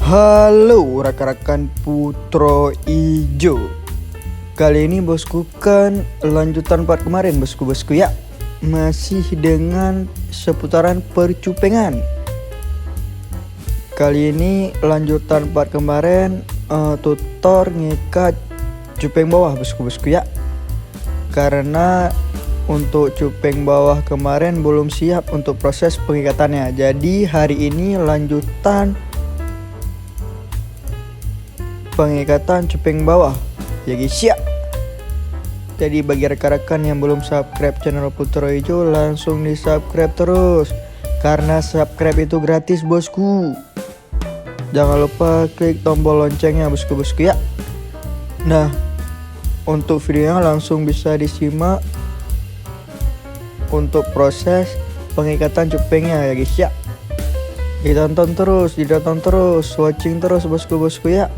Halo rekan-rekan Putro Ijo. Kali ini bosku kan lanjutan part kemarin bosku ya. Masih dengan seputaran percupengan. Kali ini lanjutan part kemarin, tutor ngikat cupeng bawah bosku ya. Karena untuk cupeng bawah kemarin belum siap untuk proses pengikatannya. Jadi hari ini lanjutan pengikatan cupeng bawah ya guys ya. Jadi bagi rekan-rekan yang belum subscribe channel Putro Ijo, langsung di subscribe terus karena subscribe itu gratis bosku. Jangan lupa klik tombol loncengnya bosku ya. Nah, untuk videonya langsung bisa disimak untuk proses pengikatan cupengnya ya guys ya. Ditonton terus, watching terus bosku ya.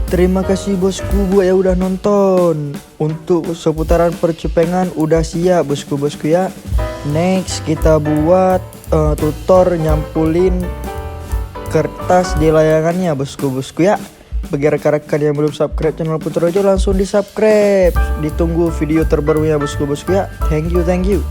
Terima kasih bosku buat yang udah nonton. Untuk seputaran percepengan udah siap bosku ya. Next kita buat tutor nyampulin kertas di layangannya bosku ya. Bagi rekan-rekan yang belum subscribe channel Putrojo langsung di subscribe. Ditunggu video terbarunya bosku ya. Thank you.